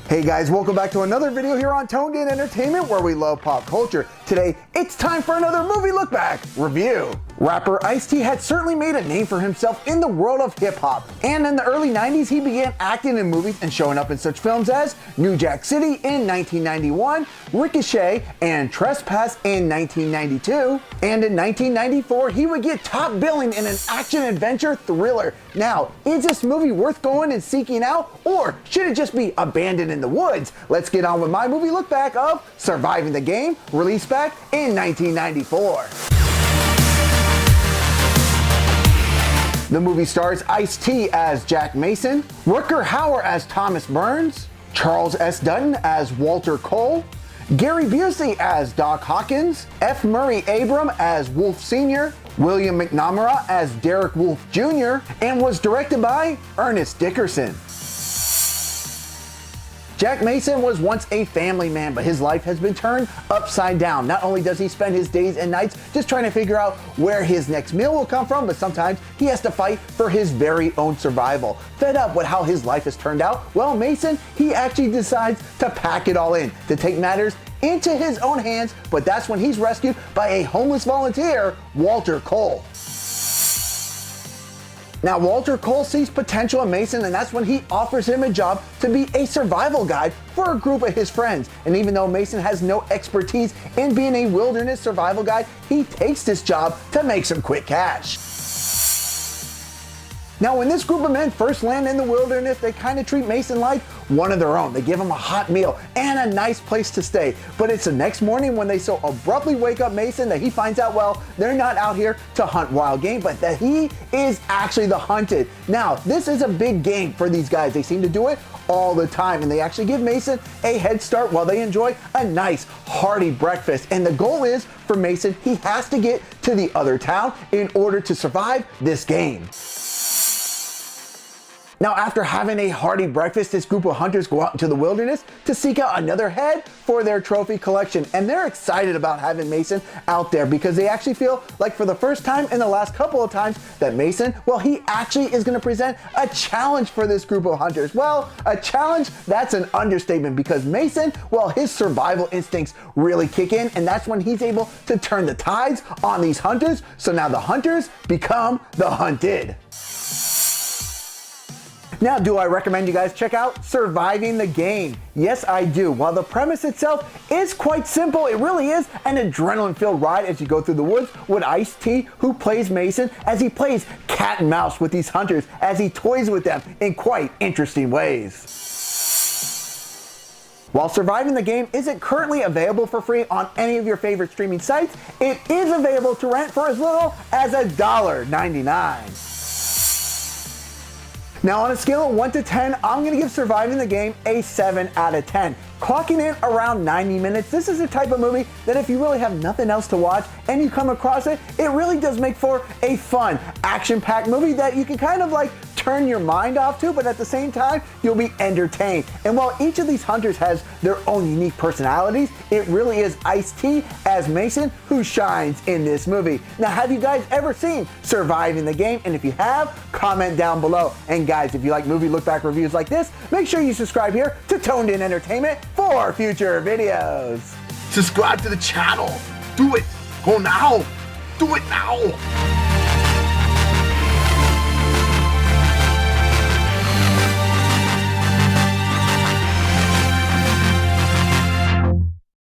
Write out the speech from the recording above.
Hey guys, welcome back to another video here on Toned In Entertainment where we love pop culture. Today, it's time for another movie look back review. Rapper Ice-T had certainly made a name for himself in the world of hip-hop, and in the early 90s he began acting in movies and showing up in such films as New Jack City in 1991, Ricochet and Trespass in 1992, and in 1994 he would get top billing in an action-adventure thriller. Now, is this movie worth going and seeking out, or should it just be abandoned in the woods? Let's get on with my movie look back of Surviving the Game, released back in 1994. The movie stars Ice-T as Jack Mason, Rutger Hauer as Thomas Burns, Charles S. Dutton as Walter Cole, Gary Busey as Doc Hawkins, F. Murray Abram as Wolfe Sr., William McNamara as Derek Wolfe Jr., and was directed by Ernest Dickerson. Jack Mason was once a family man, but his life has been turned upside down. Not only does he spend his days and nights just trying to figure out where his next meal will come from, but sometimes he has to fight for his very own survival. Fed up with how his life has turned out, well, Mason, he actually decides to pack it all in, to take matters into his own hands, but that's when he's rescued by a homeless volunteer, Walter Cole. Now, Walter Cole sees potential in Mason, and that's when he offers him a job to be a survival guide for a group of his friends. And even though Mason has no expertise in being a wilderness survival guide, he takes this job to make some quick cash. Now, when this group of men first land in the wilderness, they kind of treat Mason like one of their own. They give him a hot meal and a nice place to stay. But it's the next morning when they so abruptly wake up Mason that he finds out, well, they're not out here to hunt wild game, but that he is actually the hunted. Now, this is a big game for these guys. They seem to do it all the time, and they actually give Mason a head start while they enjoy a nice hearty breakfast. And the goal is for Mason, he has to get to the other town in order to survive this game. Now, after having a hearty breakfast, this group of hunters go out into the wilderness to seek out another head for their trophy collection. And they're excited about having Mason out there because they actually feel like for the first time in the last couple of times that Mason, well, he actually is going to present a challenge for this group of hunters. Well, a challenge, that's an understatement because Mason, well, his survival instincts really kick in, and that's when he's able to turn the tides on these hunters. So now the hunters become the hunted. Now, do I recommend you guys check out Surviving the Game? Yes, I do. While the premise itself is quite simple, it really is an adrenaline-filled ride as you go through the woods with Ice-T, who plays Mason, as he plays cat and mouse with these hunters, as he toys with them in quite interesting ways. While Surviving the Game isn't currently available for free on any of your favorite streaming sites, it is available to rent for as little as $1.99. Now, on a scale of 1 to 10, I'm going to give Surviving the Game a 7 out of 10. Clocking in around 90 minutes, this is the type of movie that if you really have nothing else to watch and you come across it, it really does make for a fun, action-packed movie that you can kind of like turn your mind off to, but at the same time, you'll be entertained. And while each of these hunters has their own unique personalities, it really is Ice-T as Mason who shines in this movie. Now, have you guys ever seen Surviving the Game? And if you have, comment down below. And guys, if you like movie look-back reviews like this, make sure you subscribe here to Toned In Entertainment for future videos. Subscribe to the channel. Do it. Go now. Do it now.